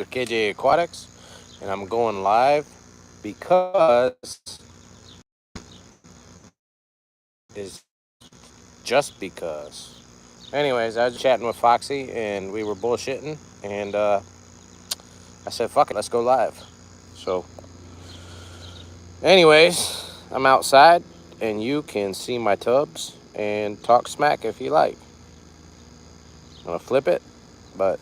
KJ Aquatics, and I'm going live because is just because. Anyways, I was chatting with Foxy, and we were bullshitting, and I said, "Fuck it, let's go live." So, anyways, I'm outside, and you can see my tubs and talk smack if you like. I'm gonna flip it, but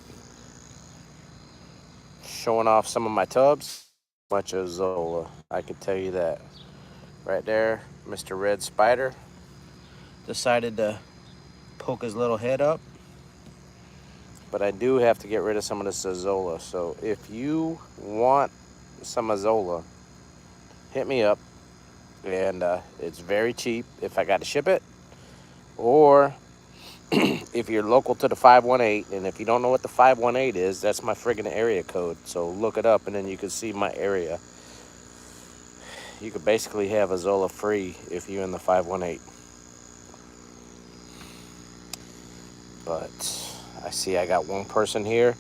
showing off some of my tubs. Much of Zola, I can tell you that. Right there, Mr. Red Spider decided to poke his little head up. But I do have to get rid of some of this Azola. So if you want some Azola, hit me up. And it's very cheap if I got to ship it. Or if you're local to the 518, and if you don't know what the 518 is, that's my friggin' area code. So look it up, and then you can see my area. You could basically have Azola free if you're in the 518. But I see I got one person here,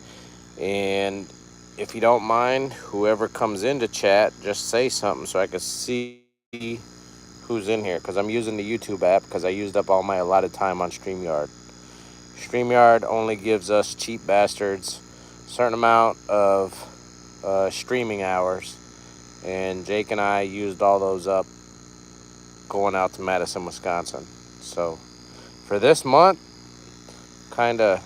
and if you don't mind, whoever comes into chat, just say something so I can see who's in here, because I'm using the YouTube app because I used up all my allotted time on StreamYard. StreamYard only gives us cheap bastards a certain amount of streaming hours, and Jake and I used all those up going out to Madison, Wisconsin. So for this month, kind of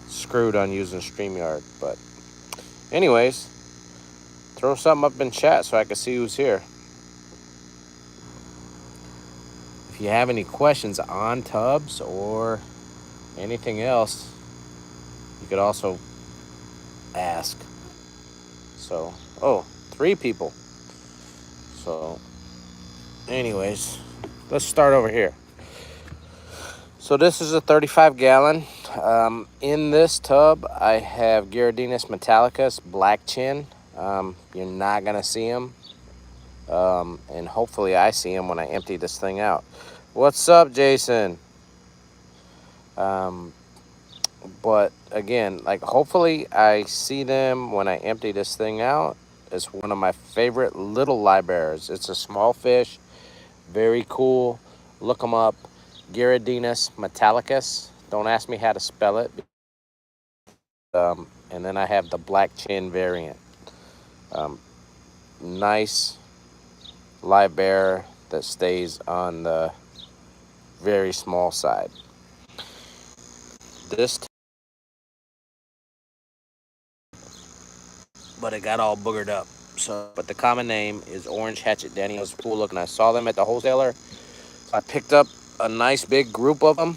screwed on using StreamYard. But anyways, throw something up in chat so I can see who's here. If you have any questions on tubs or anything else, you could also ask. So, oh, 3 people. So, anyways, let's start over here. So this is a 35 gallon. In this tub, I have Gyrodinus metallicus black chin. You're not gonna see him. And hopefully I see him when I empty this thing out. What's up, Jason? But again, like, hopefully I see them when I empty this thing out. It's one of my favorite little livebearers. It's a small fish, very cool. Look them up, Gyrodinus metallicus. Don't ask me how to spell it. And then I have the black chin variant. Nice live bear that stays on the very small side. This, but it got all boogered up. So, but the common name is orange hatchet Daniels. Cool looking. I saw them at the wholesaler. So I picked up a nice big group of them,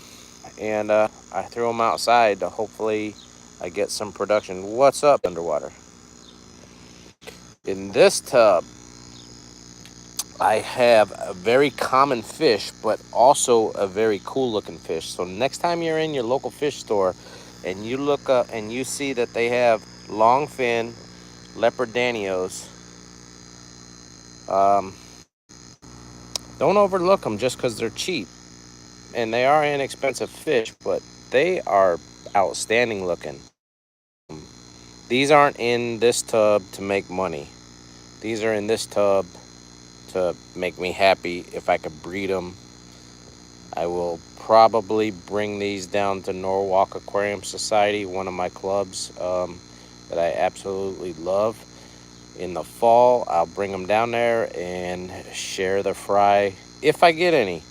and I threw them outside to hopefully I get some production. What's up, underwater? In this tub, I have a very common fish, but also a very cool looking fish. So next time you're in your local fish store and you look up and you see that they have long fin leopard danios, don't overlook them just because they're cheap. And they are inexpensive fish, but they are outstanding looking. These aren't in this tub to make money. These are in this tub to make me happy. If I could breed them, I will probably bring these down to Norwalk Aquarium Society, one of my clubs that I absolutely love. In the fall, I'll bring them down there and share the fry if I get any.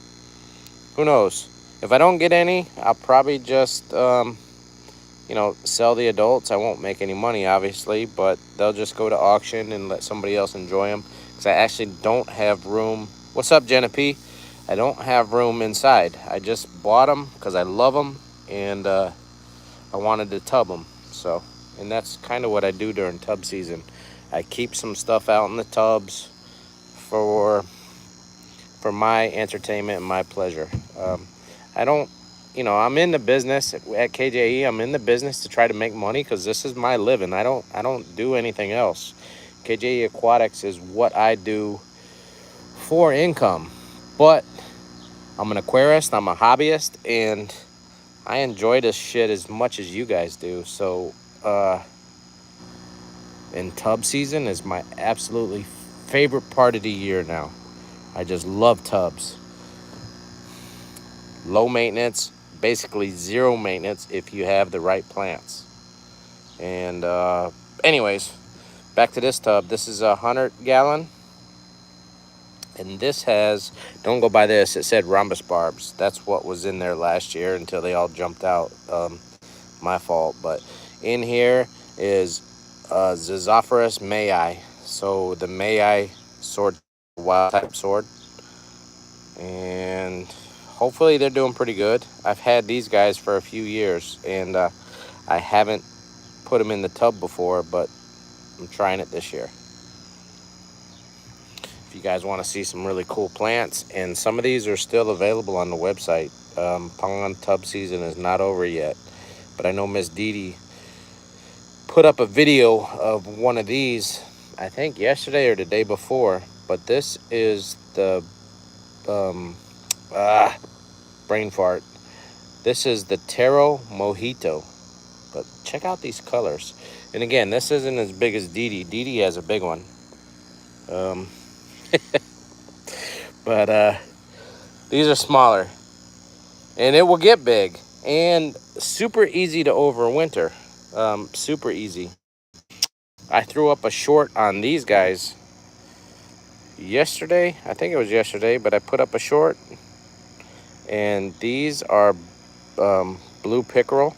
Who knows? If I don't get any, I'll probably just sell the adults. I won't make any money, obviously, but they'll just go to auction and let somebody else enjoy them, because I actually don't have room. What's up, Jenna P? I don't have room inside. I just bought them because I love them, and I wanted to tub them. So, and that's kind of what I do during tub season. I keep some stuff out in the tubs for my entertainment and my pleasure. I don't, I'm in the business at KJE. I'm in the business to try to make money because this is my living. I don't do anything else. KJE Aquatics is what I do for income. But I'm an aquarist. I'm a hobbyist, and I enjoy this shit as much as you guys do. So, and tub season is my absolutely favorite part of the year now. I just love tubs. Low maintenance, basically zero maintenance if you have the right plants. And anyways, back to this tub. This is 100-gallon. And this has, don't go by this, it said rhombus barbs. That's what was in there last year until they all jumped out. My fault. But in here is Zizophrus mayi. So the mayi sword, wild type sword. And hopefully they're doing pretty good. I've had these guys for a few years, and I haven't put them in the tub before, but I'm trying it this year. If you guys want to see some really cool plants, and some of these are still available on the website. Pond tub season is not over yet, but I know Miss Dee Dee put up a video of one of these, I think yesterday or the day before. But this is the brain fart. This is the Taro Mojito. But check out these colors. And again, this isn't as big as Dee Dee. Dee Dee has a big one. But these are smaller. And it will get big. And super easy to overwinter. Super easy. I threw up a short on these guys yesterday. I think it was yesterday, but I put up a short. And these are blue pickerel.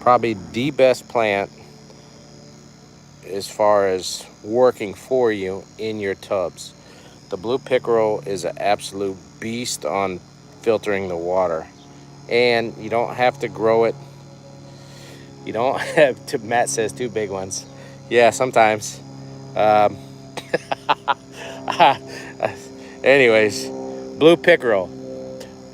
Probably the best plant as far as working for you in your tubs. The blue pickerel is an absolute beast on filtering the water. And you don't have to grow it. You don't have to, Matt says 2 big ones. Yeah, sometimes. Anyways, blue pickerel.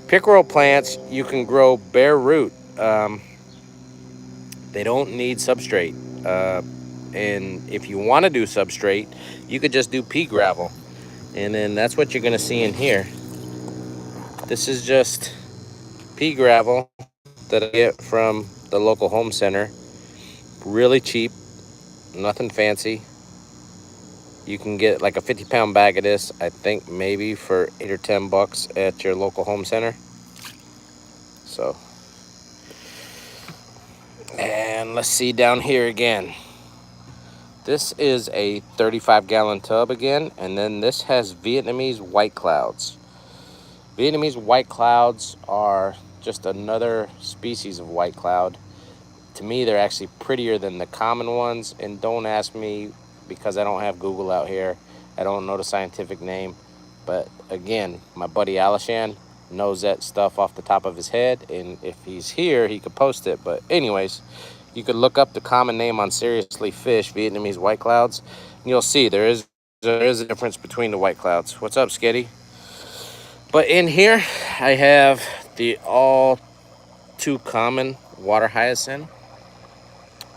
Pickerel plants you can grow bare root. They don't need substrate. And if you want to do substrate, you could just do pea gravel. And then that's what you're going to see in here. This is just pea gravel that I get from the local home center. Really cheap, nothing fancy. You can get like a 50-pound bag of this, I think maybe for $8 or $10 at your local home center. So, and let's see down here again. This is a 35-gallon tub again, and then this has Vietnamese white clouds. Vietnamese white clouds are just another species of white cloud. To me, they're actually prettier than the common ones, and don't ask me because I don't have Google out here. I don't know the scientific name, but again, my buddy Alishan knows that stuff off the top of his head, and if he's here, he could post it. But anyways, you could look up the common name on Seriously Fish, Vietnamese white clouds, and you'll see there is a difference between the white clouds. What's up, Skitty? But in here, I have the all too common water hyacinth.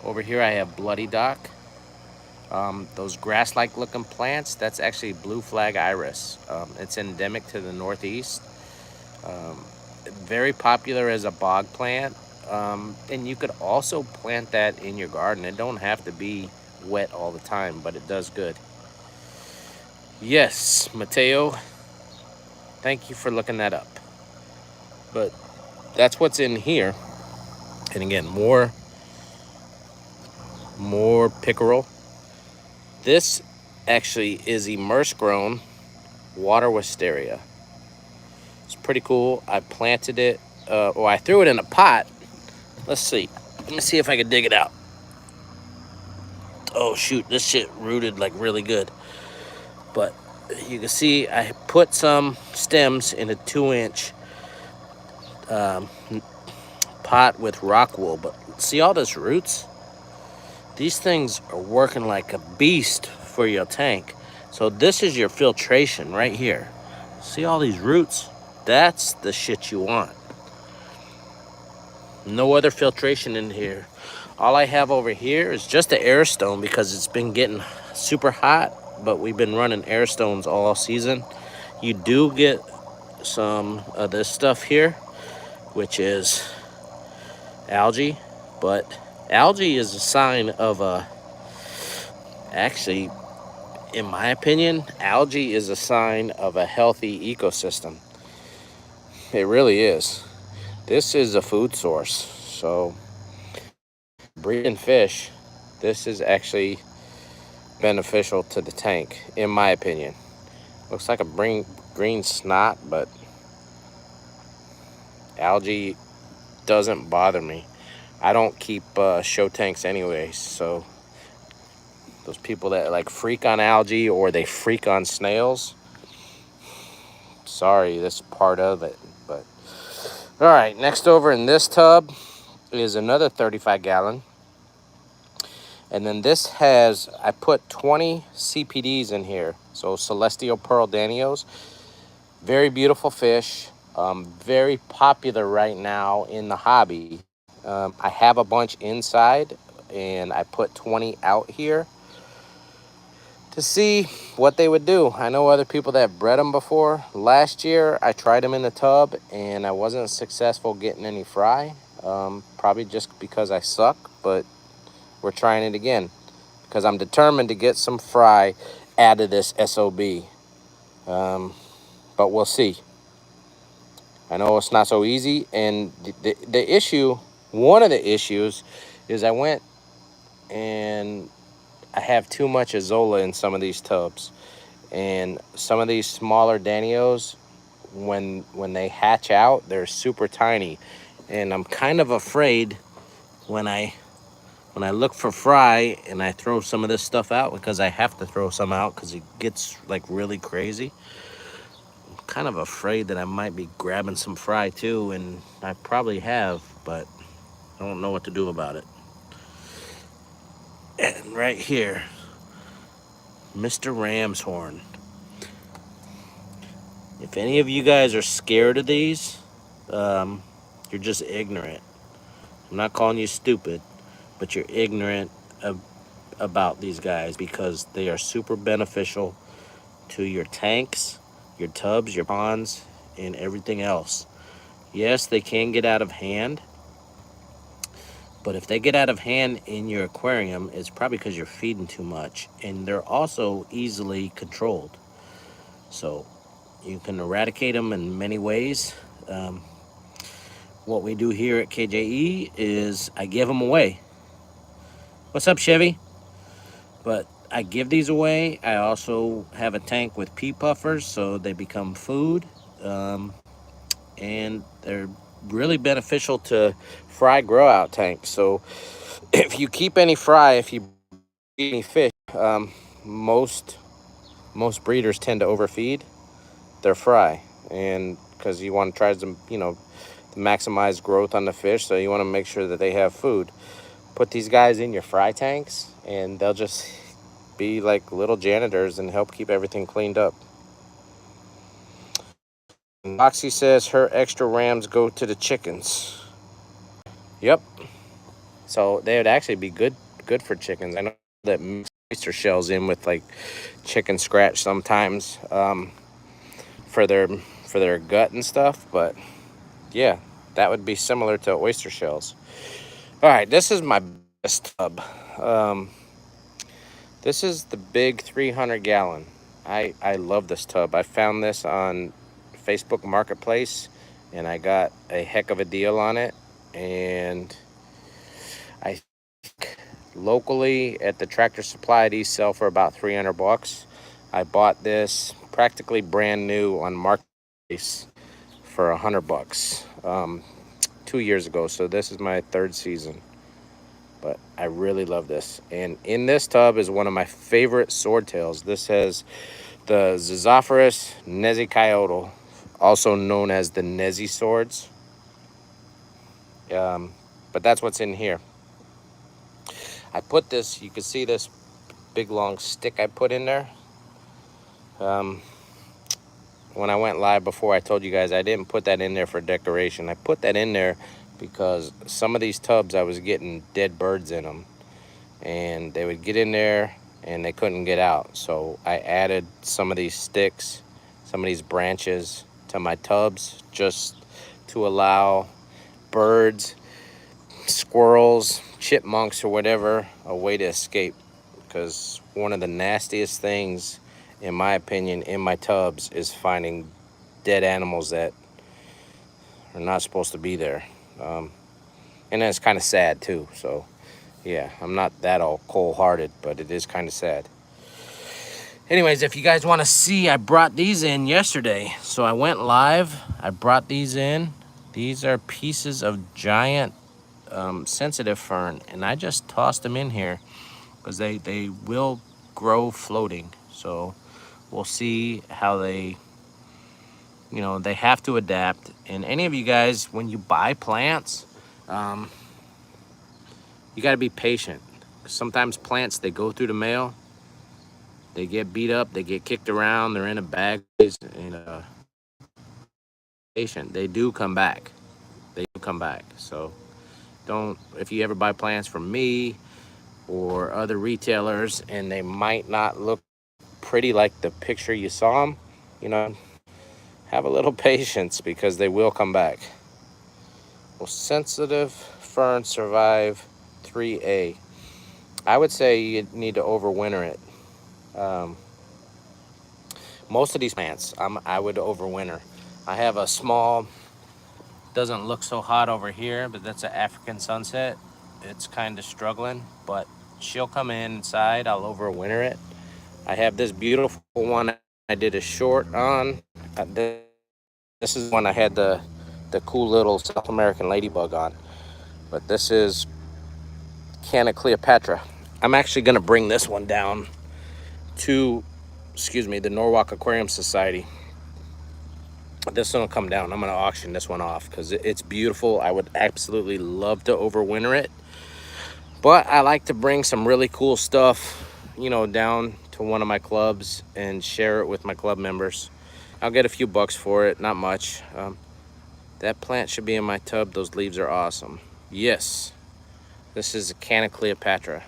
Over here, I have bloody dock. Those grass-like looking plants, that's actually blue flag iris. It's endemic to the Northeast. Very popular as a bog plant. And you could also plant that in your garden. It don't have to be wet all the time, but it does good. Yes, Mateo, thank you for looking that up. But that's what's in here. And again, more pickerel. This actually is immerse grown water wisteria. It's pretty cool. I planted it, or I threw it in a pot. Let's see. Let me see if I can dig it out. Oh shoot, this shit rooted like really good. But you can see I put some stems in a 2-inch pot with rock wool. But see all those roots? These things are working like a beast for your tank. So this is your filtration right here. See all these roots? That's the shit you want. No other filtration in here. All I have over here is just the Airstone because it's been getting super hot, but we've been running Airstones all season. You do get some of this stuff here, which is algae. But algae is a sign of a, actually, in my opinion, algae is a sign of a healthy ecosystem. It really is. This is a food source. So breeding fish, this is actually beneficial to the tank, in my opinion. Looks like a green snot, but algae doesn't bother me. I don't keep show tanks anyways, so those people that like freak on algae or they freak on snails, sorry, that's part of it. But all right, next over in this tub is another 35-gallon. And then this has, I put 20 CPDs in here. So Celestial Pearl Danios. Very beautiful fish. Very popular right now in the hobby. I have a bunch inside and I put 20 out here to see what they would do. I know other people that have bred them before. Last year I tried them in the tub and I wasn't successful getting any fry. Probably just because I suck, but we're trying it again because I'm determined to get some fry out of this SOB. But we'll see. I know it's not so easy, and the issue, one of the issues, is I went and I have too much Azola in some of these tubs, and some of these smaller Danios, when they hatch out, they're super tiny, and I'm kind of afraid when I look for fry and I throw some of this stuff out, because I have to throw some out because it gets like really crazy. Kind of afraid that I might be grabbing some fry too, and I probably have, but I don't know what to do about it. And right here, Mr. Ramshorn. If any of you guys are scared of these, you're just ignorant. I'm not calling you stupid, but you're ignorant about these guys because they are super beneficial to your tanks, your tubs, your ponds, and everything else. Yes, they can get out of hand, but if they get out of hand in your aquarium, it's probably because you're feeding too much, and they're also easily controlled. So you can eradicate them in many ways. What we do here at KJE is I give them away. What's up, Chevy? But I give these away. I also have a tank with pea puffers, so they become food. And they're really beneficial to fry grow out tanks. So if you keep any fry, if you eat any fish, most breeders tend to overfeed their fry, and because you want to try to, to maximize growth on the fish, so you want to make sure that they have food. Put these guys in your fry tanks and they'll just be like little janitors and help keep everything cleaned up. Moxie says her extra rams go to the chickens. Yep. So they would actually be good for chickens. I know that mix oyster shells in with like chicken scratch sometimes for their gut and stuff, but yeah, that would be similar to oyster shells. All right, this is my best tub. This is the big 300-gallon. I love this tub. I found this on Facebook Marketplace, and I got a heck of a deal on it. And I think locally at the Tractor Supply, these sell for about 300 bucks. I bought this practically brand new on Marketplace for 100 bucks 2 years ago. So this is my third season. But I really love this. And in this tub is one of my favorite swordtails. This has the Zizophrus nezicoyotl, also known as the Nezi swords. But that's what's in here. I put this, you can see this big long stick I put in there. When I went live before, I told you guys I didn't put that in there for decoration. I put that in there because some of these tubs I was getting dead birds in them, and they would get in there and they couldn't get out. So I added some of these sticks, some of these branches to my tubs just to allow birds, squirrels, chipmunks, or whatever a way to escape. Because one of the nastiest things, in my opinion, in my tubs is finding dead animals that are not supposed to be there. And then it's kind of sad too. So yeah, I'm not that all cold-hearted, but it is kind of sad. Anyways, if you guys want to see, I brought these in yesterday. So I went live, I brought these in. These are pieces of giant sensitive fern, and I just tossed them in here because they will grow floating. So we'll see how they, they have to adapt. And any of you guys, when you buy plants, you got to be patient. Sometimes plants, they go through the mail, they get beat up, they get kicked around, they're in a bag, and patient, they do come back. They do come back. So if you ever buy plants from me or other retailers and they might not look pretty like the picture you saw them, have a little patience because they will come back. Will sensitive fern survive 3A? I would say you need to overwinter it. Most of these plants, I would overwinter. I have a small, doesn't look so hot over here, but that's an African sunset. It's kind of struggling, but she'll come inside. I'll overwinter it. I have this beautiful one I did a short on. This is one I had the cool little South American ladybug on. But this is Canna Cleopatra. I'm actually going to bring this one down to, the Norwalk Aquarium Society. This one will come down. I'm going to auction this one off because it's beautiful. I would absolutely love to overwinter it. But I like to bring some really cool stuff, down to one of my clubs and share it with my club members. I'll get a few bucks for it, not much. That plant should be in my tub. Those leaves are awesome. Yes, this is a Canna Cleopatra.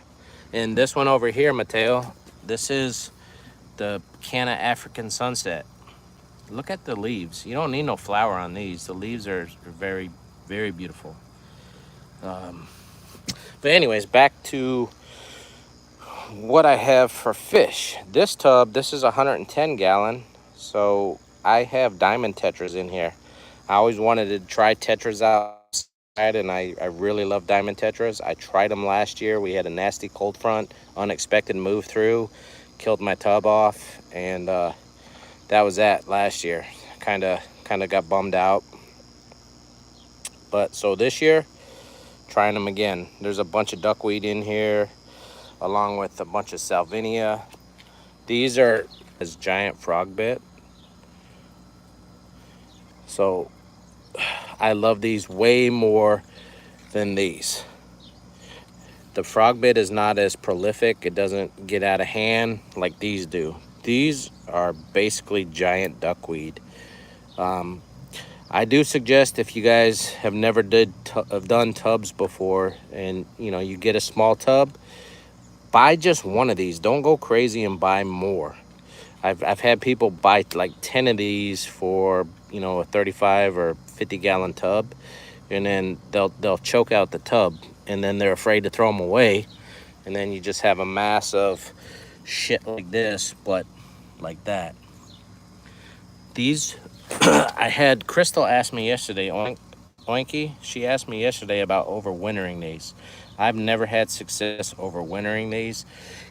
And this one over here, Mateo, this is the Canna African Sunset. Look at the leaves. You don't need no flower on these. The leaves are very, very beautiful. But anyways, back to what I have for fish. This tub, this is 110 gallon. So I have diamond tetras in here. I always wanted to try tetras outside, and I really love diamond tetras. I tried them last year. We had a nasty cold front, unexpected move through, killed my tub off, and that was that last year. Kind of got bummed out. But so this year, trying them again. There's a bunch of duckweed in here, along with a bunch of salvinia. These are this giant frog bit. So I love these way more than these. The frog bit is not as prolific. It doesn't get out of hand like these do. These are basically giant duckweed. I do suggest, if you guys have never done tubs before, and you get a small tub, buy just one of these. Don't go crazy and buy more. I've had people buy like 10 of these for a 35 or 50 gallon tub, and then they'll choke out the tub, and then they're afraid to throw them away, and then you just have a mass of shit like this, but like that. These I had Crystal ask me yesterday, Oinky, she asked me yesterday about overwintering these. I've never had success overwintering these.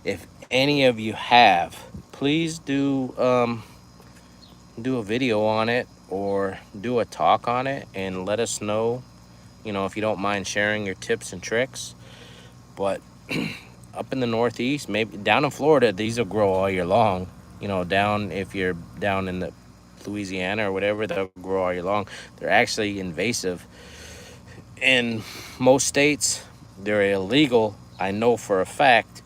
If any of you have, please do a video on it or do a talk on it and let us know, if you don't mind sharing your tips and tricks. But up in the Northeast, maybe down in Florida, these will grow all year long. If you're down in the Louisiana or whatever, they'll grow all year long. They're actually invasive. In most states, they're illegal. I know for a fact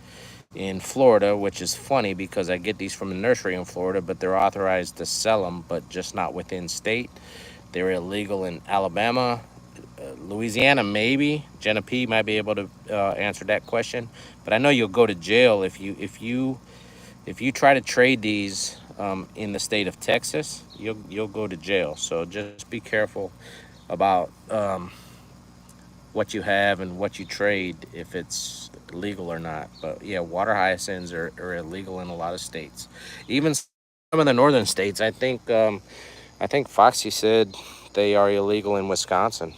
in Florida, which is funny because I get these from a nursery in Florida, but they're authorized to sell them, but just not within state. They're illegal in Alabama, Louisiana, maybe. Jenna P might be able to answer that question, but I know you'll go to jail if you try to trade these in the state of Texas, you'll go to jail. So just be careful about what you have and what you trade, if it's legal or not. But yeah, water hyacinths are illegal in a lot of states, even some of the northern states. I think Foxy said they are illegal in Wisconsin.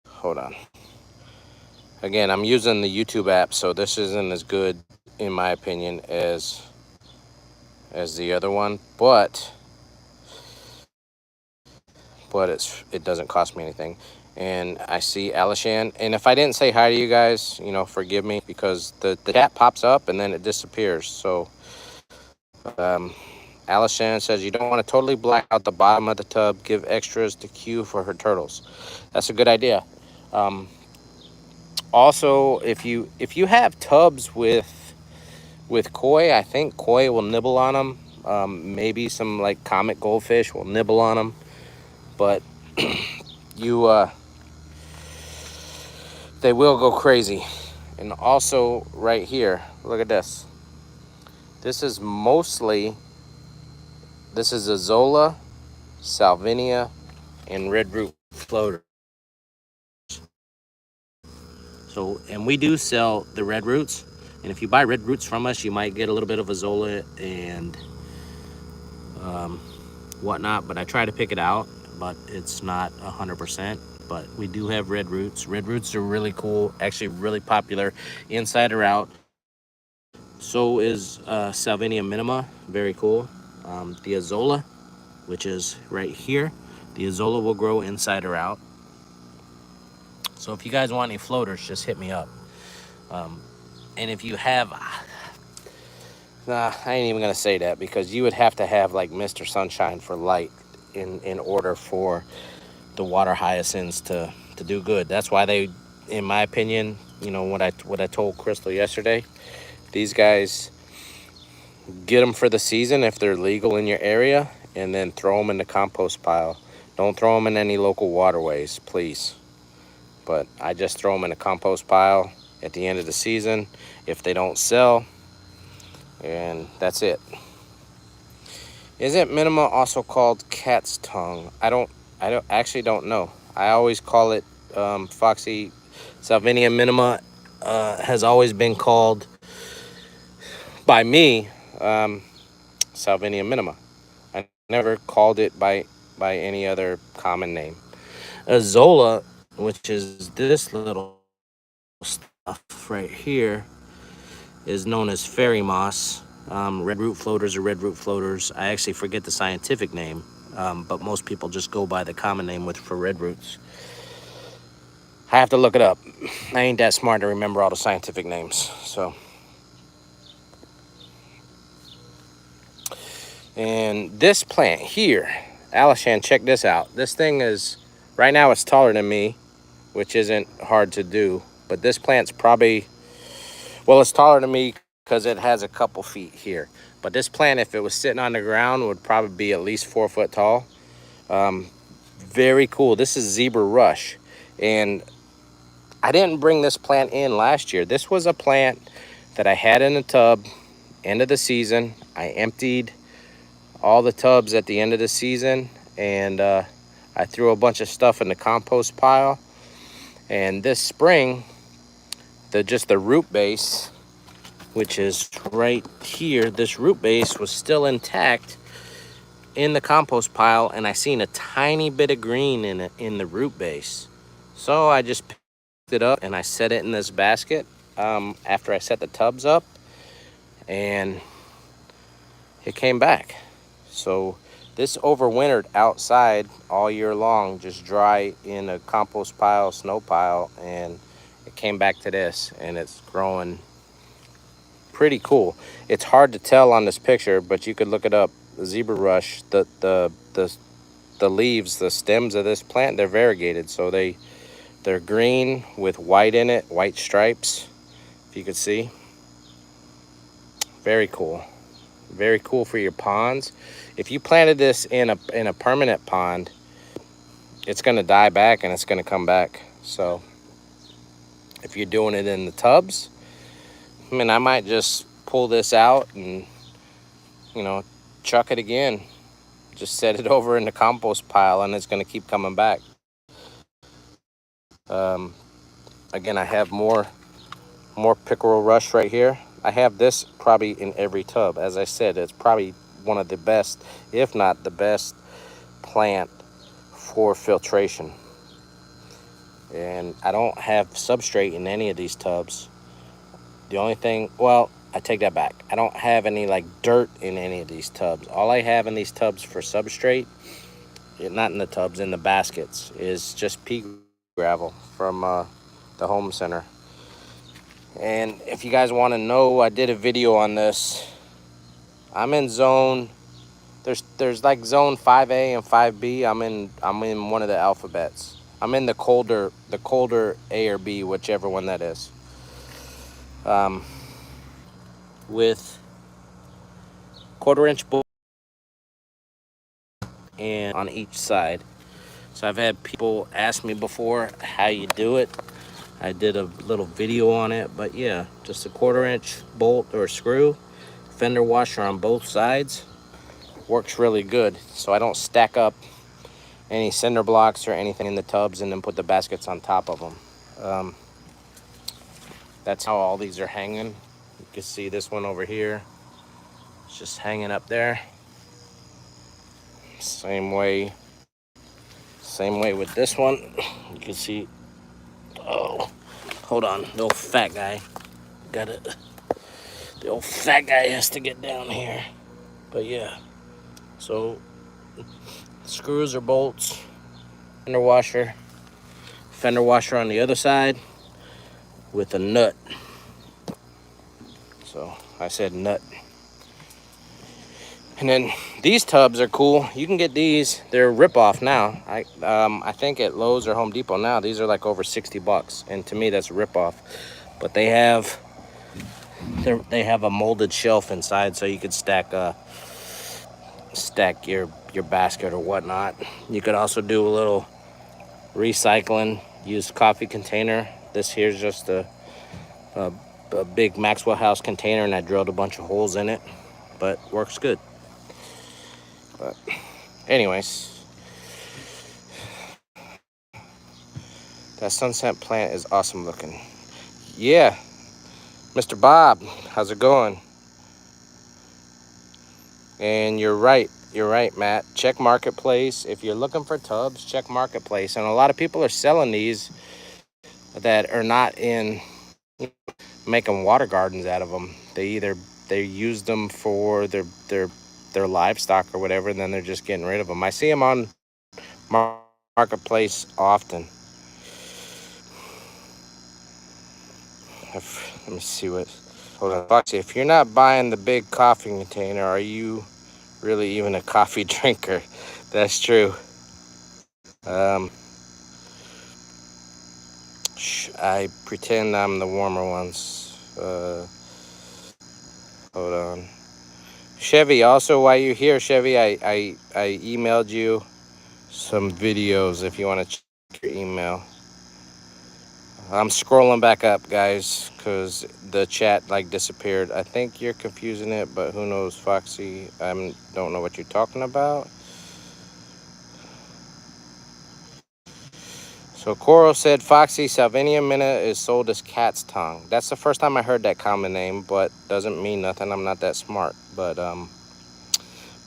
Hold on. Again, I'm using the YouTube app, so this isn't as good, in my opinion, as the other one, but it doesn't cost me anything. And I see Alishan, and if I didn't say hi to you guys, forgive me, because the chat pops up and then it disappears. So Alishan says you don't want to totally black out the bottom of the tub. Give extras to Q for her turtles. That's a good idea. Also, if you have tubs with koi, I think koi will nibble on them. Maybe some like comet goldfish will nibble on them, but they will go crazy. And also right here, look at this. This is Azolla, Salvinia, and red root floater. So, and we do sell the red roots. And if you buy red roots from us, you might get a little bit of Azolla and whatnot. But I try to pick it out, but it's not 100%. But we do have red roots. Red roots are really cool, actually really popular inside or out. So is Salvinia minima, very cool. The Azolla, which is right here, the Azolla will grow inside or out. So if you guys want any floaters, just hit me up. And if you have, I ain't even gonna say that, because you would have to have like Mr. Sunshine for light in order for the water hyacinths to do good. That's why they, in my opinion, what I told Crystal yesterday, these guys, get them for the season if they're legal in your area, and then throw them in the compost pile. Don't throw them in any local waterways, please. But I just throw them in a compost pile at the end of the season if they don't sell, and that's it. Isn't minima also called cat's tongue? I actually don't know. I always call it Foxy. Salvinia minima has always been called by me Salvinia minima. I never called it by any other common name. Azolla, which is this little stuff right here, is known as fairy moss. Red root floaters are red root floaters. I actually forget the scientific name, but most people just go by the common name for red roots. I have to look it up. I ain't that smart to remember all the scientific names. So, and this plant here, Alishan, check this out. This thing is, right now it's taller than me, which isn't hard to do. But this plant's probably, well, it's taller than me because it has a couple feet here. But this plant, if it was sitting on the ground, would probably be at least 4 foot tall. Very cool. This is Zebra Rush. And I didn't bring this plant in last year. This was a plant that I had in a tub, end of the season. I emptied all the tubs at the end of the season, and I threw a bunch of stuff in the compost pile. And this spring, just the root base, which is right here, this root base was still intact in the compost pile, and I seen a tiny bit of green in the root base. So I just picked it up and I set it in this basket after I set the tubs up, and it came back. So this overwintered outside all year long, just dry in a compost pile, snow pile, and it came back to this, and it's growing pretty cool. It's hard to tell on this picture, but you could look it up. The Zebra Rush, the leaves, the stems of this plant, they're variegated, so they're green with white in it, white stripes, if you could see. Very cool. Very cool for your ponds. If you planted this in a permanent pond, it's going to die back and it's going to come back. So if you're doing it in the tubs, I mean, I might just pull this out and, you know, chuck it again. Just set it over in the compost pile and it's going to keep coming back. Again, I have more pickerel rush right here. I have this probably in every tub. As I said, it's probably one of the best, if not the best, plant for filtration. And I don't have substrate in any of these tubs. The only thing, well, I take that back. I don't have any like dirt in any of these tubs. All I have in these tubs for substrate, not in the tubs, in the baskets, is just pea gravel from the home center. And if you guys want to know, I did a video on this. I'm in zone, there's like zone 5A and 5B. I'm in one of the alphabets. I'm in the colder A or B, whichever one that is. With 1/4-inch bolt and on each side. So I've had people ask me before how you do it. I did a little video on it, but yeah, just a 1/4-inch bolt or screw, fender washer on both sides. Works really good. So I don't stack up any cinder blocks or anything in the tubs and then put the baskets on top of them. That's how all these are hanging. You can see this one over here. It's just hanging up there. Same way with this one. You can see, oh, hold on, the old fat guy. The old fat guy has to get down here. But yeah, so screws or bolts, fender washer on the other side with a nut. So I said nut. And then these tubs are cool. You can get these. They're rip-off now. I think at Lowe's or Home Depot now, these are like over 60 bucks. And to me, that's rip-off. But they have a molded shelf inside, so you could stack your basket or whatnot. You could also do a little recycling. Use coffee container. This here's just a big Maxwell House container, and I drilled a bunch of holes in it. But works good. But anyways, that sunset plant is awesome looking. Yeah, Mr. Bob, how's it going? And you're right, Matt. Check Marketplace. If you're looking for tubs, check Marketplace. And a lot of people are selling these that are not in making water gardens out of them. They use them for their livestock or whatever, and then they're just getting rid of them. I see them on Marketplace often. Let me see what. Hold on, Foxy. If you're not buying the big coffee container, are you really even a coffee drinker? That's true. I pretend I'm the warmer ones. Hold on. Chevy, also while you're here, Chevy, I emailed you some videos if you want to check your email. I'm scrolling back up, guys, because the chat like disappeared. I think you're confusing it, but who knows, Foxy? I don't know what you're talking about. So Coral said, Foxy, Salvinia minna is sold as cat's tongue. That's the first time I heard that common name, but doesn't mean nothing. I'm not that smart. But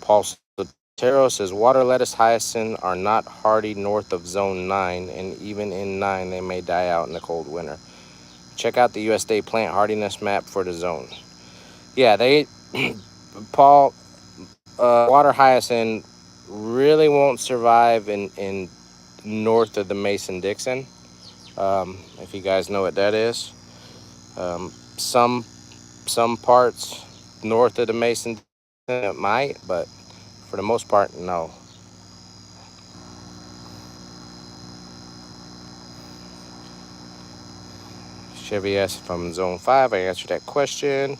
Paul Sotero says, water lettuce hyacinth are not hardy north of zone 9, and even in 9, they may die out in the cold winter. Check out the USDA plant hardiness map for the zone. Yeah, Paul, water hyacinth really won't survive in north of the Mason-Dixon, if you guys know what that is. Some parts north of the Mason-Dixon it might, but for the most part, no. Chevy S from zone 5, I answered that question.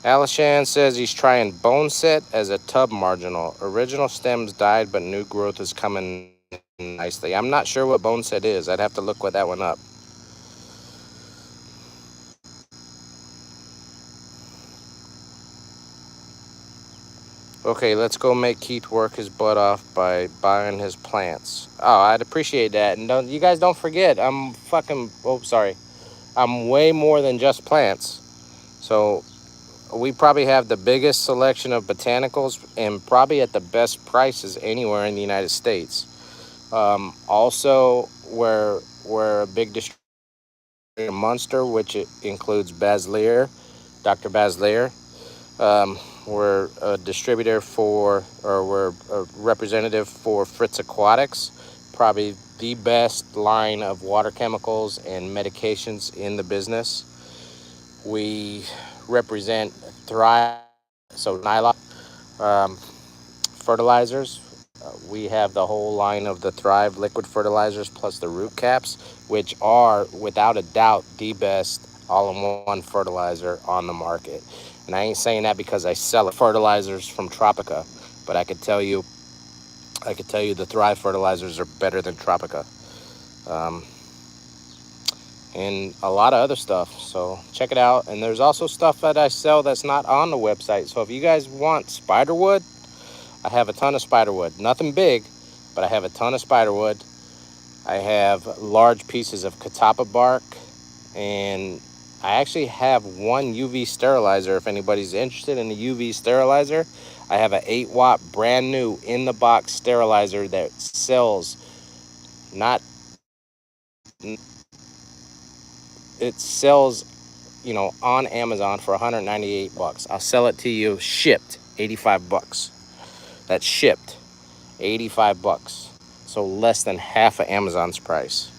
Alishan says he's trying bone set as a tub marginal. Original stems died, but new growth is coming nicely. I'm not sure what Boneset is. I'd have to look that one up. Okay, let's go make Keith work his butt off by buying his plants. Oh, I'd appreciate that. And you guys don't forget, I'm way more than just plants. So we probably have the biggest selection of botanicals and probably at the best prices anywhere in the United States. Also, we're a big distributor in Munster, which includes Basleer, Dr. Basleer. We're a distributor we're a representative for Fritz Aquatics, probably the best line of water chemicals and medications in the business. We represent Thrive, so nylon fertilizers. We have the whole line of the Thrive liquid fertilizers plus the root caps, which are without a doubt the best all-in-one fertilizer on the market. And I ain't saying that because I sell fertilizers from Tropica, but I could tell you the Thrive fertilizers are better than Tropica. And a lot of other stuff, so check it out. And there's also stuff that I sell that's not on the website. So if you guys want spiderwood, I have a ton of spiderwood. Nothing big, but I have a ton of spiderwood. I have large pieces of catappa bark, and I actually have one UV sterilizer. If anybody's interested in a UV sterilizer, I have an 8-watt brand new in the box sterilizer that sells on Amazon for 198 bucks. I'll sell it to you shipped, 85 bucks. That's shipped, 85 bucks. So less than half of Amazon's price.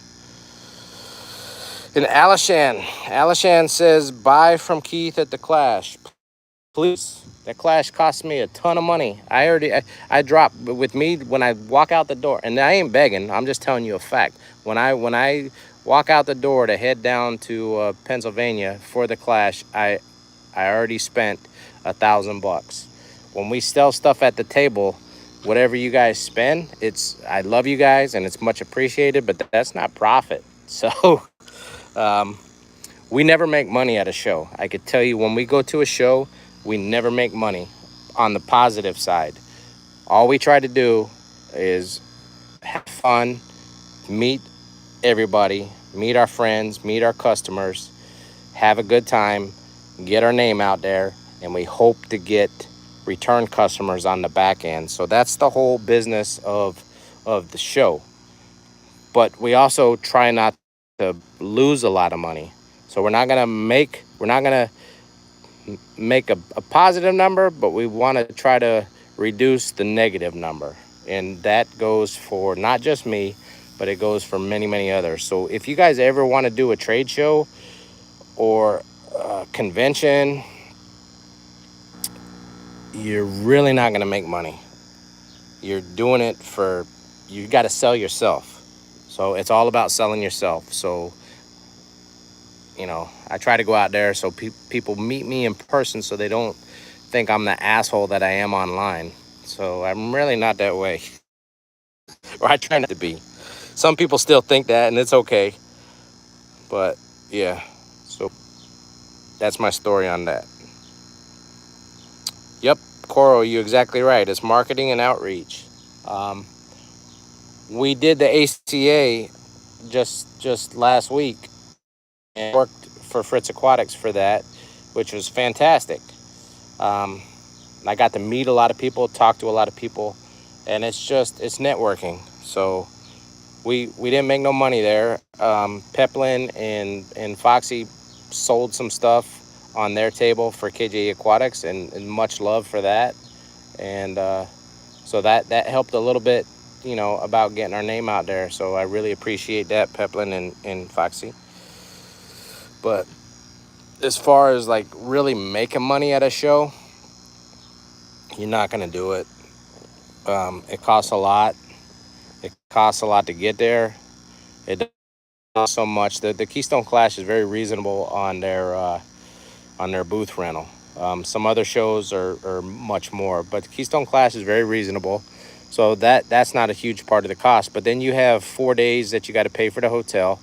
And Alishan says, buy from Keith at the Clash. Please. That Clash cost me a ton of money. I dropped with me when I walk out the door, and I ain't begging, I'm just telling you a fact. When I walk out the door to head down to Pennsylvania for the Clash, I already spent $1,000. When we sell stuff at the table, whatever you guys spend, I love you guys and it's much appreciated, but that's not profit. So we never make money at a show. I could tell you, when we go to a show, we never make money on the positive side. All we try to do is have fun, meet everybody, meet our friends, meet our customers, have a good time, get our name out there, and we hope to get return customers on the back end. So that's the whole business of the show. But we also try not to lose a lot of money. So we're not gonna make a positive number, but we want to try to reduce the negative number. And that goes for not just me, but it goes for many, many others. So if you guys ever want to do a trade show or a convention, you're really not going to make money. You're doing it you got to sell yourself. So it's all about selling yourself. So I try to go out there so people meet me in person so they don't think I'm the asshole that I am online. So I'm really not that way. Or I try not to be. Some people still think that, and it's okay. But yeah, so that's my story on that. Yep, Coral, you're exactly right. It's marketing and outreach. We did the ACA just last week and worked for Fritz Aquatics for that, which was fantastic. I got to meet a lot of people, talk to a lot of people, and it's networking. So we didn't make no money there. Peplin and Foxy sold some stuff on their table for KJ Aquatics, and much love for that. And so that helped a little bit, about getting our name out there. So I really appreciate that, Peplin and Foxy. But as far as like really making money at a show, you're not gonna do it. It costs a lot. It costs a lot to get there. It doesn't cost so much. The Keystone Clash is very reasonable on their booth rental. Some other shows are much more, but Keystone Clash is very reasonable. So that's not a huge part of the cost. But then you have 4 days that you got to pay for the hotel.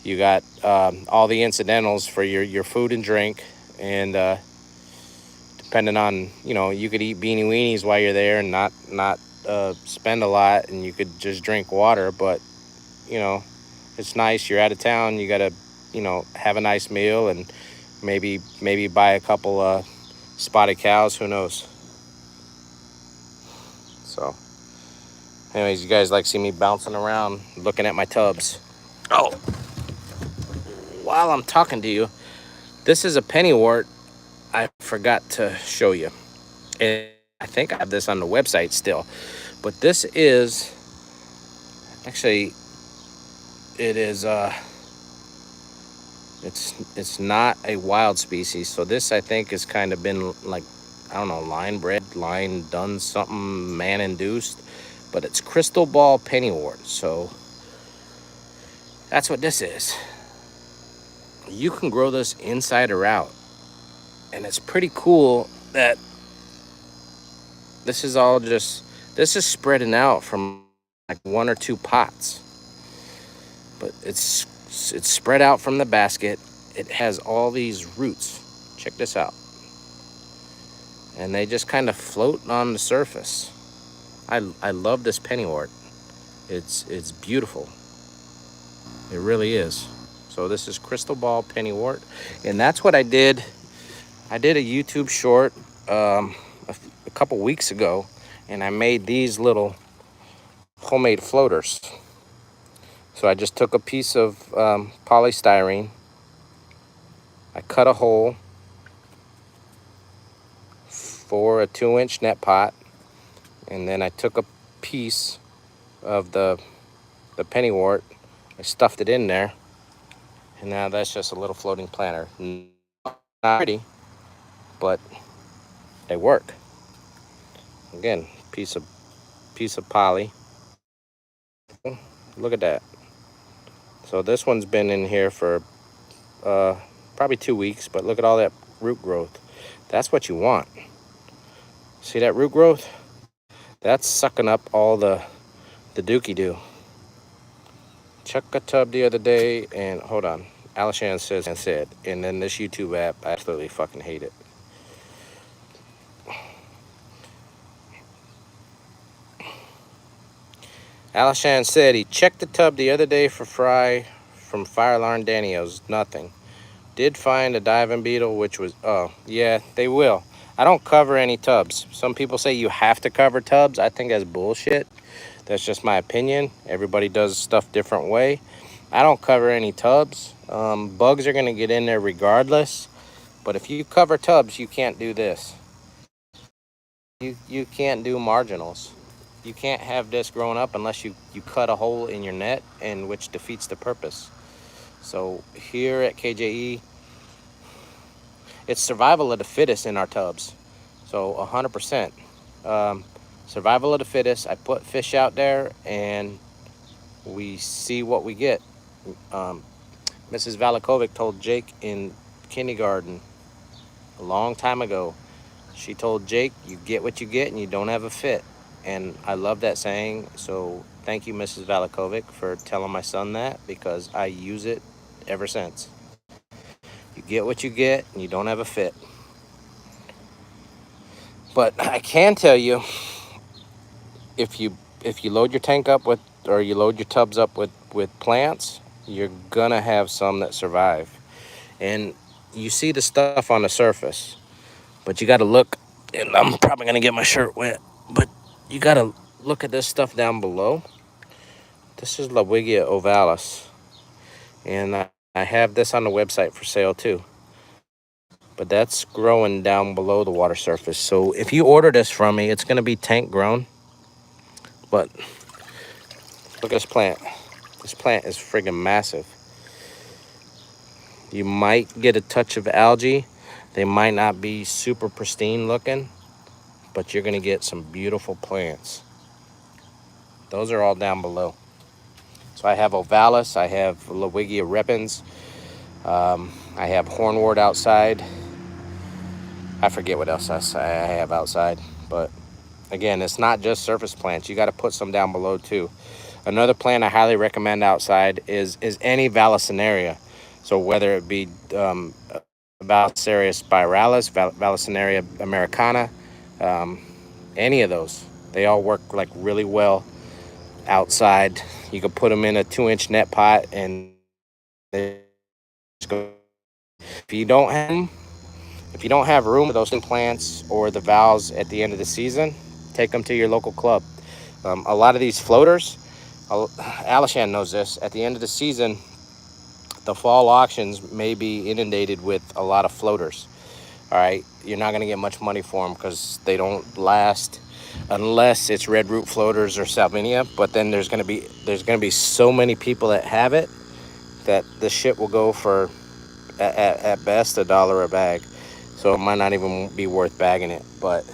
You got all the incidentals for your food and drink, and depending on, you could eat beanie weenies while you're there and not spend a lot, and you could just drink water. But you know, it's nice. You're out of town. You gotta, have a nice meal and maybe buy a couple spotted cows. Who knows? So, anyways, you guys like see me bouncing around looking at my tubs. Oh, while I'm talking to you, this is a pennywort I forgot to show you. And I think I have this on the website still. But this is actually, it is it's not a wild species. So this, I think, has kind of been like, I don't know, line bred, line done something, man induced. But it's crystal ball pennywort. So that's what this is. You can grow this inside or out. And it's pretty cool that this is spreading out from like 1 or 2 pots. But it's spread out from the basket. It has all these roots. Check this out. And they just kind of float on the surface. I love this pennywort. It's beautiful. It really is. So this is crystal ball pennywort, and that's what I did. I did a YouTube short a couple weeks ago, and I made these little homemade floaters. So I just took a piece of polystyrene. I cut a hole for a 2-inch net pot, and then I took a piece of the pennywort. I stuffed it in there, and now that's just a little floating planter. Not pretty, but they work. Again, piece of poly. Look at that. So this one's been in here for probably 2 weeks, but look at all that root growth. That's what you want. See that root growth? That's sucking up all the dookie doo. Check a tub the other day, and hold on. Alishan said, and then this YouTube app, I absolutely fucking hate it. Alishan said he checked the tub the other day for fry from Fire Alarm Daniels. Nothing. Did find a diving beetle, which was, oh, yeah, they will. I don't cover any tubs. Some people say you have to cover tubs. I think that's bullshit. That's just my opinion. Everybody does stuff different way. I don't cover any tubs. Bugs are going to get in there regardless. But if you cover tubs, you can't do this. You can't do marginals. You can't have this growing up unless you cut a hole in your net, and which defeats the purpose. So here at KJE, it's survival of the fittest in our tubs. So 100%. Survival of the fittest. I put fish out there and we see what we get. Mrs. Valakovic told Jake in kindergarten a long time ago. She told Jake, you get what you get and you don't have a fit. And I love that saying. So thank you, Mrs. Valakovic, for telling my son that, because I use it ever since. You get what you get and you don't have a fit. But I can tell you, if you load your tank up with, or you load your tubs up with plants, you're gonna have some that survive. And you see the stuff on the surface, but you gotta look, and I'm probably gonna get my shirt wet, but you gotta look at this stuff down below. This is Lowigia ovalis, and I have this on the website for sale too. But that's growing down below the water surface. So if you order this from me, it's gonna be tank grown. But look at this plant. This plant is friggin' massive. You might get a touch of algae. They might not be super pristine looking, but you're gonna get some beautiful plants. Those are all down below. So I have ovalis, I have Lowigia repens, I have hornwort outside. I forget what else I have outside, but Again, it's not just surface plants. You got to put some down below too. Another plant I highly recommend outside is any Vallisneria. So whether it be Vallisneria spiralis, Vallisneria americana, um, any of those, they all work like really well outside. You can put them in a 2-inch net pot and they just go. If you don't have 'em, if you don't have room for those plants or the valves at the end of the season, take them to your local club. A lot of these floaters, Alishan knows this, at the end of the season, the fall auctions may be inundated with a lot of floaters. All right, you're not going to get much money for them because they don't last unless it's red root floaters or salvinia. But then there's going to be so many people that have it that the shit will go for at best $1 a bag. So it might not even be worth bagging it. But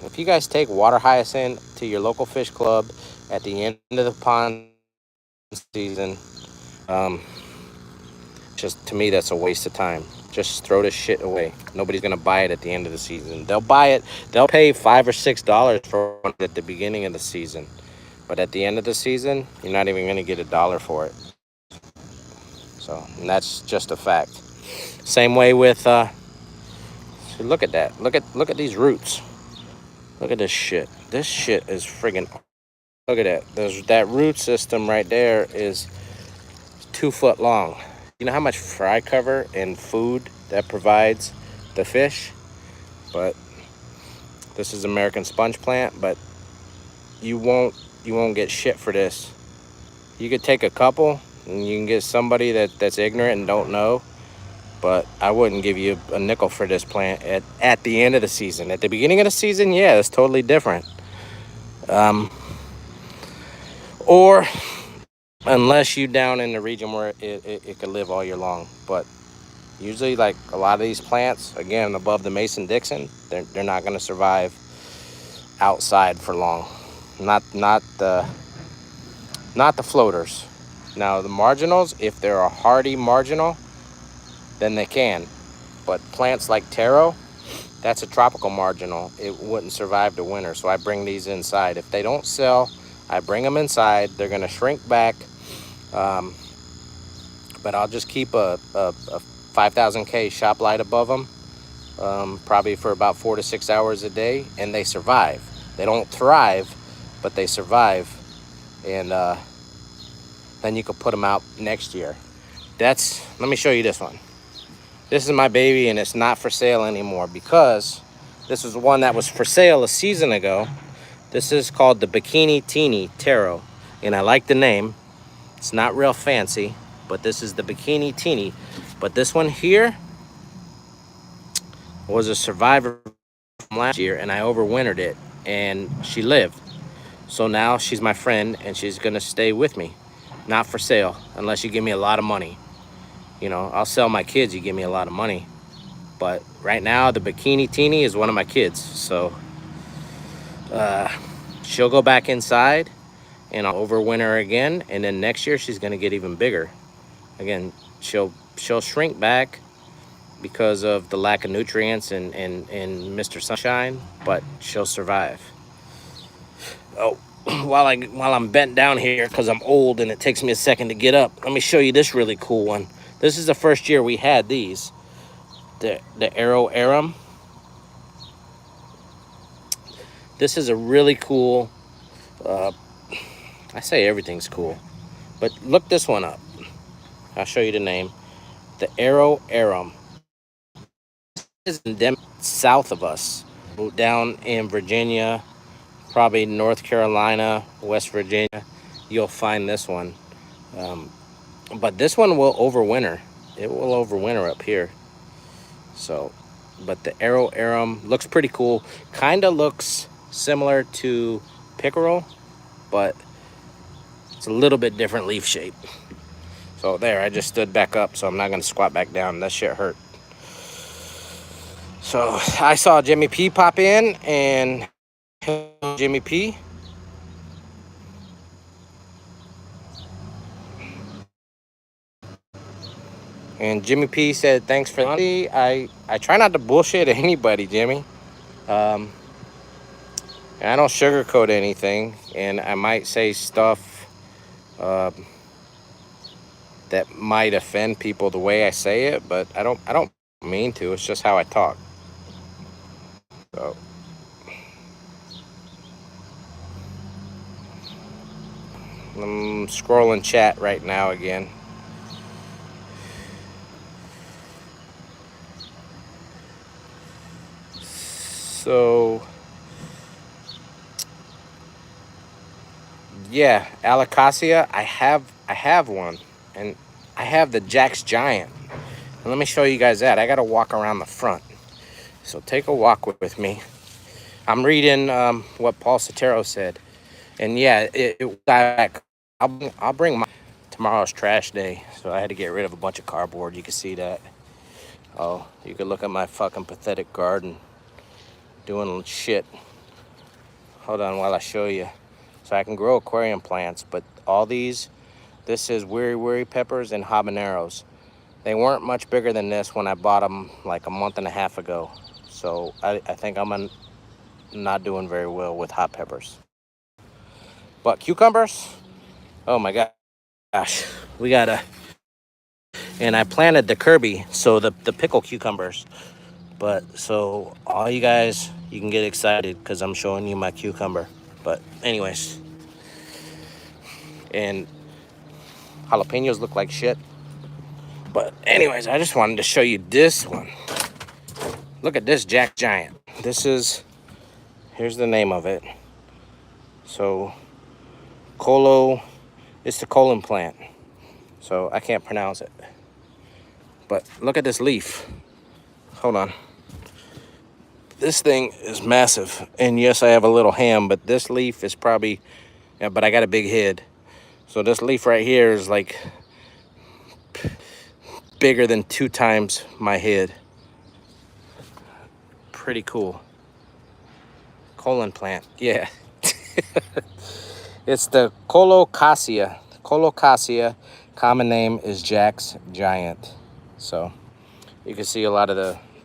if you guys take water hyacinth to your local fish club at the end of the pond season, just to me, that's a waste of time. Just throw this shit away. Nobody's gonna buy it at the end of the season. They'll buy it. They'll pay $5 or $6 for it at the beginning of the season, but at the end of the season, you're not even gonna get $1 for it. So, and that's just a fact. Same way with. Look at that. Look at these roots. Look at this shit. This shit is friggin'. Look at that. That root system right there is 2 foot long. You know how much fry cover and food that provides the fish? But this is American sponge plant, but you won't get shit for this. You could take a couple and you can get somebody that's ignorant and don't know, but I wouldn't give you a nickel for this plant at the end of the season. At the beginning of the season, yeah, it's totally different. Or unless you down in the region where it could live all year long. But usually, like a lot of these plants, again, above the Mason-Dixon, they're not going to survive outside for long. Not the floaters. Now the marginals, if they're a hardy marginal, then they can. But plants like taro, that's a tropical marginal. It wouldn't survive the winter, so I bring these inside. If they don't sell, I bring them inside. They're going to shrink back. But I'll just keep a 5000K shop light above them, probably for about 4 to 6 hours a day, and they survive. They don't thrive, but they survive. And then you could put them out next year. Let me show you this one. This is my baby, and it's not for sale anymore because this was one that was for sale a season ago. This is called the Bikini Teeny Taro, and I like the name. It's not real fancy, but this is the Bikini Teeny. But this one here was a survivor from last year, and I overwintered it, and she lived. So now she's my friend, and she's gonna stay with me. Not for sale, unless you give me a lot of money. You know, I'll sell my kids, you give me a lot of money. But right now, the Bikini Teeny is one of my kids. So she'll go back inside, and I'll overwinter again. And then next year, she's gonna get even bigger. Again, she'll shrink back because of the lack of nutrients and Mr. Sunshine, but she'll survive. Oh, while I'm bent down here because I'm old and it takes me a second to get up, let me show you this really cool one. This is the first year we had these, the Arrow Arum. This is a really cool, I say everything's cool, but look this one up. I'll show you the name. The Arrow Arum. This is endemic south of us, down in Virginia, probably North Carolina, West Virginia. You'll find this one. But this one will overwinter. It will overwinter up here. So, but the Arrow Arum looks pretty cool. Kind of looks similar to pickerel, but it's a little bit different leaf shape. So there, I just stood back up, so I'm not gonna squat back down. That shit hurt. So I saw Jimmy P pop in, and Jimmy P. And Jimmy P said, thanks for the money. I try not to bullshit anybody, Jimmy. And I don't sugarcoat anything, and I might say stuff uh, that might offend people the way I say it, but I don't mean to. It's just how I talk. So I'm scrolling chat right now again. So yeah, Alacasia, I have one, and I have the Jack's Giant. And let me show you guys that. I got to walk around the front. So take a walk with me. I'm reading what Paul Sotero said, and yeah, it back. I'll bring my tomorrow's trash day, so I had to get rid of a bunch of cardboard. You can see that. Oh, you can look at my fucking pathetic garden doing shit. Hold on while I show you. So I can grow aquarium plants, but all these, this is Wiri Wiri peppers and habaneros. They weren't much bigger than this when I bought them like a month and a half ago. So I think I'm not doing very well with hot peppers. But cucumbers, oh my gosh, we gotta, and I planted the Kirby, so the pickle cucumbers. But so all you guys, you can get excited because I'm showing you my cucumber. But anyways, and jalapenos look like shit. But anyways, I just wanted to show you this one. Look at this Jack Giant. Here's the name of it. So it's the colon plant. So I can't pronounce it. But look at this leaf. Hold on. This thing is massive. And yes, I have a little ham, but this leaf is probably, yeah, but I got a big head. So this leaf right here is like bigger than 2 times my head. Pretty cool. Colon plant, yeah. It's the Colocasia. Colocasia, common name is Jack's Giant. So you can see a lot of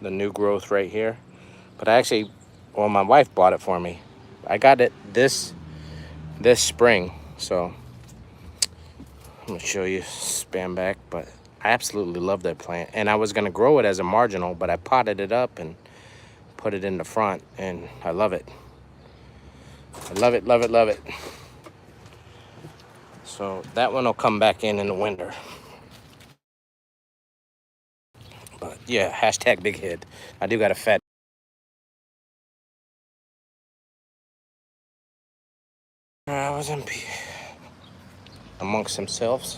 the new growth right here. But I actually, well, my wife bought it for me. I got it this spring. So I'm gonna show you spam back, but I absolutely love that plant. And I was gonna grow it as a marginal, but I potted it up and put it in the front, and I love it. I love it, love it, love it. So that one will come back in the winter. But yeah, hashtag big head. I do got a fat. I was amongst themselves.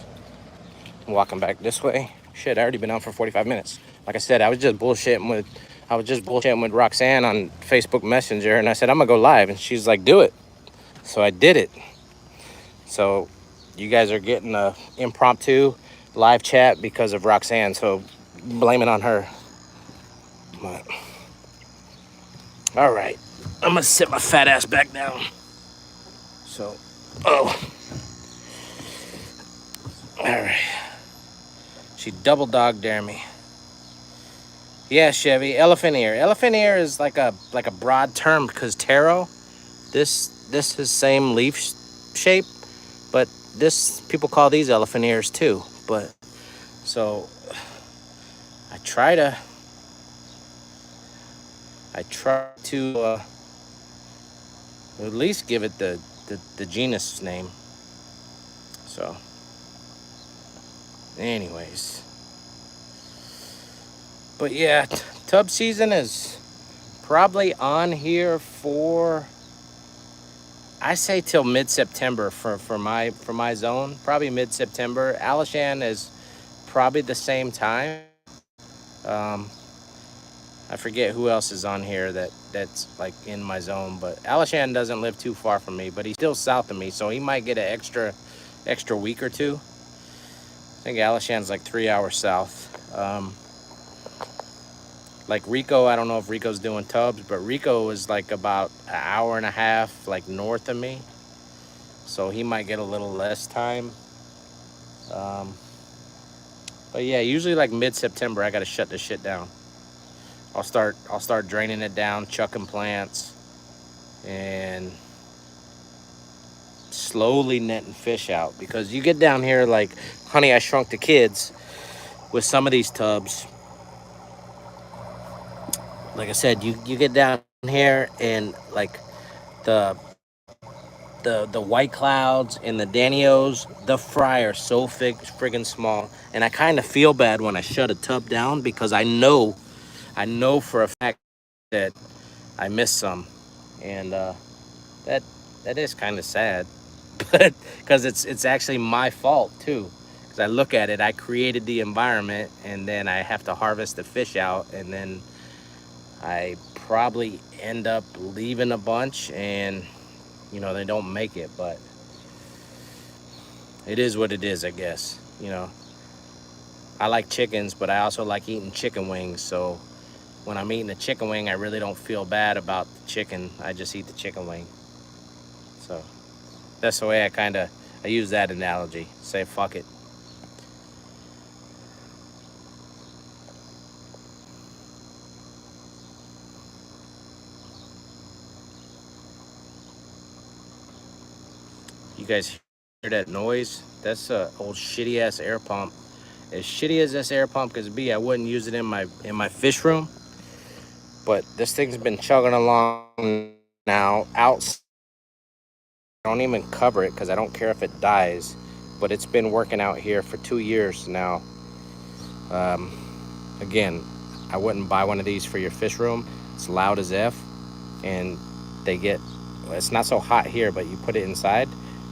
I'm walking back this way. Shit, I already been out for 45 minutes. Like I said, I was just bullshitting with Roxanne on Facebook Messenger, and I said I'm gonna go live, and she's like, do it. So I did it. So you guys are getting a impromptu live chat because of Roxanne, so blame it on her. But, all right, I'm gonna sit my fat ass back down. So, oh, all right. She double dog dare me. Yeah, Chevy, elephant ear. Elephant ear is like a broad term because taro, this is same leaf shape, but this people call these elephant ears too. But so I try to at least give it the genus name. So anyways, but yeah, tub season is probably on here for, I say, till mid-September for my zone. Probably mid-September. Alishan is probably the same time. I forget who else is on here that's like in my zone, but Alishan doesn't live too far from me, but he's still south of me, so he might get an extra week or two. I think Alishan's like 3 hours south. Like Rico, I don't know if Rico's doing tubs, but Rico is like about an hour and a half like north of me, so he might get a little less time. But yeah, usually like mid-September I gotta shut this shit down. I'll start draining it down, chucking plants, and slowly netting fish out, because you get down here like Honey I Shrunk the Kids with some of these tubs. Like I said, you get down here and like the the white clouds and the Danios, the fry are so friggin' small, and I kind of feel bad when I shut a tub down, because I know for a fact that I missed some, and that that is kind of sad, but because it's actually my fault too. Because I look at it, I created the environment, and then I have to harvest the fish out, and then I probably end up leaving a bunch, and they don't make it. But it is what it is, I guess. I like chickens, but I also like eating chicken wings. So when I'm eating a chicken wing, I really don't feel bad about the chicken. I just eat the chicken wing. So that's the way I use that analogy. Say fuck it. You guys hear that noise? That's a old shitty ass air pump. As shitty as this air pump could be, I wouldn't use it in my fish room. But this thing's been chugging along now. Out, I don't even cover it because I don't care if it dies. But it's been working out here for 2 years now. Again, I wouldn't buy one of these for your fish room. It's loud as F, and it's not so hot here, but you put it inside,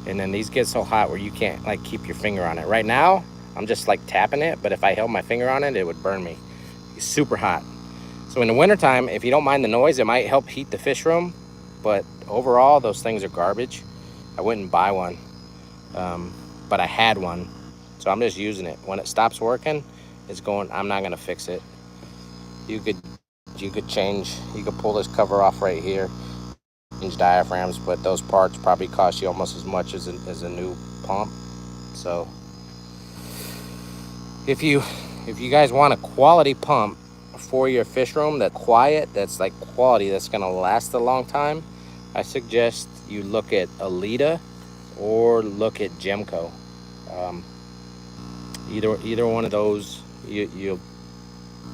and then these get so hot where you can't like keep your finger on it. Right now, I'm just like tapping it, but if I held my finger on it, it would burn me. It's super hot. So in the wintertime, if you don't mind the noise, it might help heat the fish room, but overall, those things are garbage. I wouldn't buy one, but I had one, so I'm just using it. When it stops working, I'm not gonna fix it. You could pull this cover off right here, change diaphragms, but those parts probably cost you almost as much as a new pump. So if you guys want a quality pump for your fish room that's quiet, that's like quality, that's gonna last a long time, I suggest you look at Alita or look at Gemco. Either one of those, you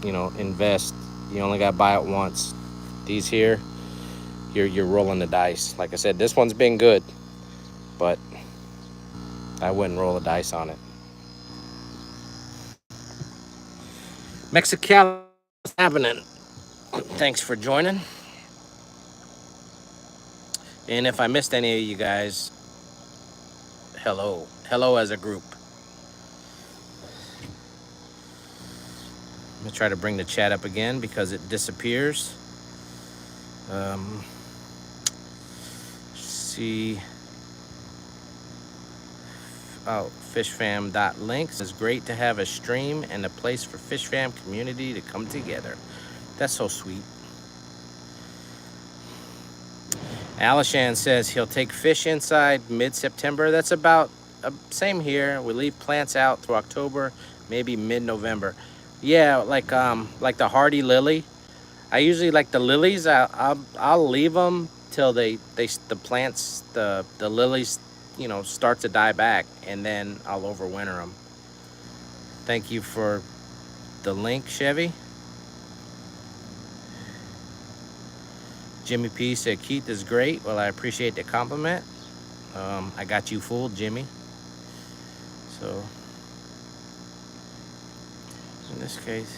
invest. You only got to buy it once. These here, you're rolling the dice. Like I said, this one's been good, but I wouldn't roll the dice on it. Mexicali happening. Thanks for joining. And if I missed any of you guys, hello as a group. I'm gonna try to bring the chat up again because it disappears. See. Oh, fishfam.links. It's great to have a stream and a place for fishfam community to come together. That's so sweet. Alishan says he'll take fish inside mid-September. That's about same here. We leave plants out through October, maybe mid-November. Yeah, like the hardy lily. I usually like the lilies. I'll leave them till the lilies, start to die back, and then I'll overwinter them. Thank you for the link, Chevy. Jimmy P said Keith is great. Well, I appreciate the compliment. I got you fooled, Jimmy. So in this case,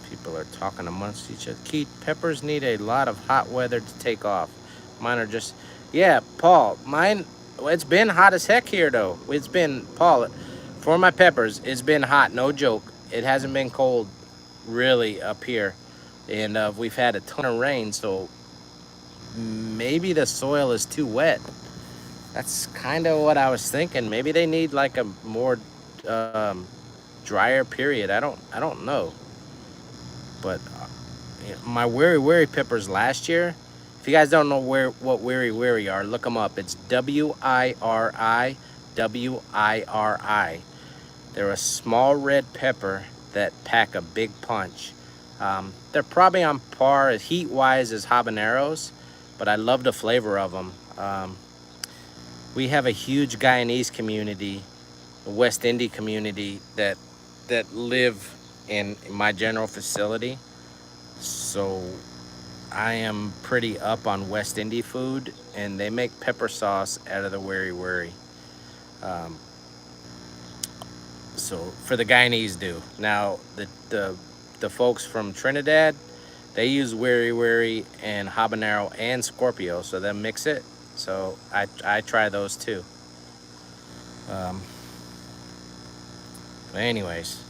people are talking amongst each other. Keith, peppers need a lot of hot weather to take off. Mine are just, yeah, Paul, mine, it's been hot as heck here though. It's been, Paul, for my peppers, it's been hot, no joke. It hasn't been cold really up here. And we've had a ton of rain, so maybe the soil is too wet. That's kind of what I was thinking. Maybe they need like a more drier period. I don't know. But my Wiri peppers last year, if you guys don't know what Wiri are, look them up. It's Wiri. They're a small red pepper that pack a big punch. They're probably on par heat-wise as habaneros, but I love the flavor of them. We have a huge Guyanese community, a West Indian community that live in my general facility. So I am pretty up on West Indian food, and they make pepper sauce out of the wiri wiri. Um, so for the Guyanese do. Now the folks from Trinidad, they use wiri wiri and habanero and Scorpio, so they mix it. So I try those too. Um, but anyways,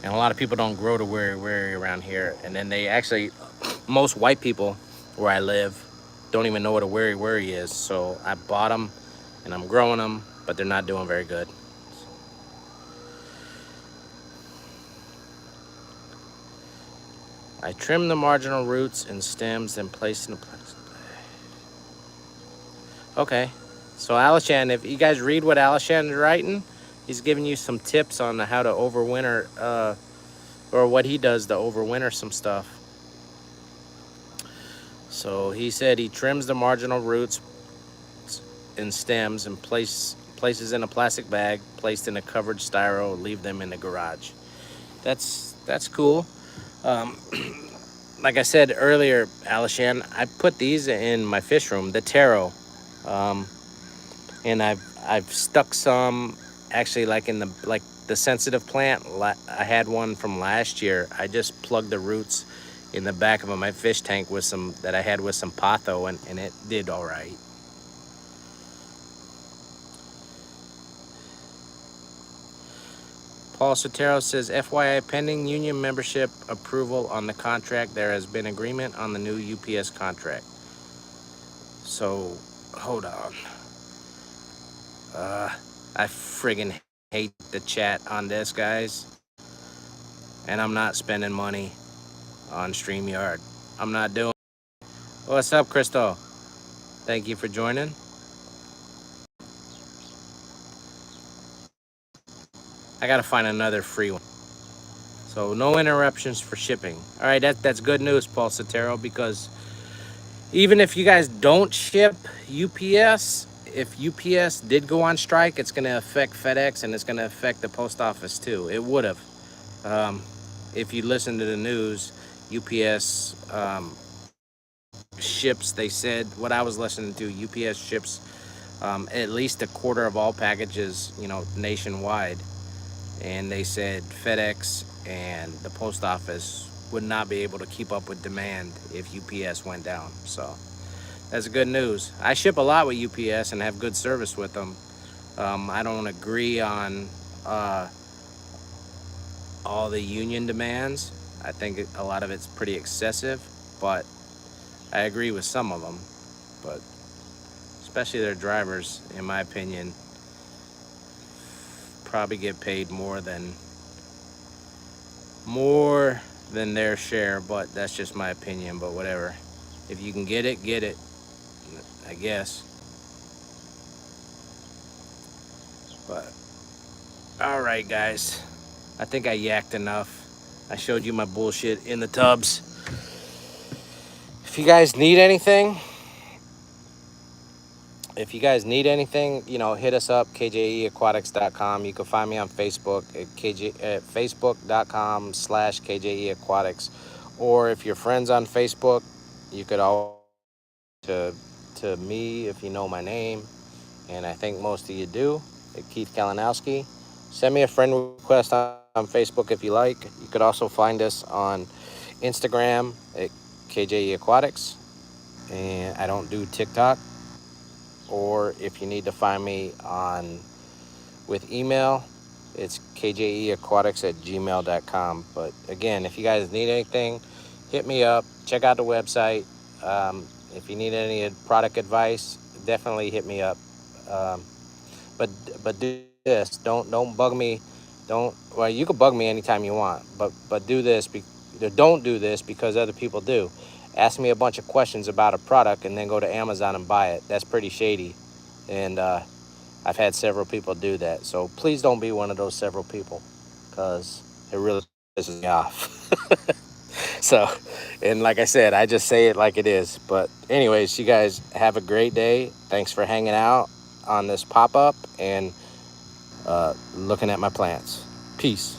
and a lot of people don't grow the wiri wiri around here, and then they actually, most white people where I live don't even know what a wiri wiri is. So I bought them and I'm growing them, but they're not doing very good. I trim the marginal roots and stems and place in a place. Okay, so Alishan, if you guys read what Alishan is writing, he's giving you some tips on how to overwinter, or what he does to overwinter some stuff. So he said he trims the marginal roots and stems and places in a plastic bag, placed in a covered styro, leave them in the garage. That's cool. Um, like I said earlier, Alishan, I put these in my fish room, the taro, and I've stuck some actually like in the sensitive plant. I had one from last year. I just plugged the roots in the back of my fish tank with some that I had with some potho, and it did all right. Paul Sotero says, FYI, pending union membership approval on the contract, there has been agreement on the new UPS contract. So, hold on. I friggin' hate the chat on this, guys. And I'm not spending money on StreamYard. I'm not doing it. What's up, Crystal? Thank you for joining. I gotta find another free one. So no interruptions for shipping. All right, that's good news, Paul Sotero, because even if you guys don't ship UPS, if UPS did go on strike, it's gonna affect FedEx and it's gonna affect the post office too. It would have. If you listen to the news, UPS ships, they said, what I was listening to, UPS ships at least a quarter of all packages, nationwide. And they said FedEx and the post office would not be able to keep up with demand if UPS went down. So that's good news. I ship a lot with UPS and have good service with them. I don't agree on all the union demands. I think a lot of it's pretty excessive, but I agree with some of them. But especially their drivers, in my opinion, probably get paid more than their share, but that's just my opinion. But whatever, if you can get it, I guess. But all right, guys, I think I yacked enough. I showed you my bullshit in the tubs. If you guys need anything, hit us up, kjeaquatics.com. You can find me on Facebook at facebook.com/kjeaquatics. Or if you're friends on Facebook, you could all to me if you know my name, and I think most of you do, at Keith Kalinowski. Send me a friend request on Facebook if you like. You could also find us on Instagram at kjeaquatics, and I don't do TikTok. Or if you need to find me with email, it's kjeaquatics@gmail.com. But again, if you guys need anything, hit me up. Check out the website. If you need any product advice, definitely hit me up. But do this. Don't bug me. Well, you can bug me anytime you want. But do this. Don't do this because other people do. Ask me a bunch of questions about a product and then go to Amazon and buy it. That's pretty shady. And I've had several people do that. So please don't be one of those several people, because it really pisses me off. So, and like I said, I just say it like it is. But anyways, you guys have a great day. Thanks for hanging out on this pop-up and looking at my plants. Peace.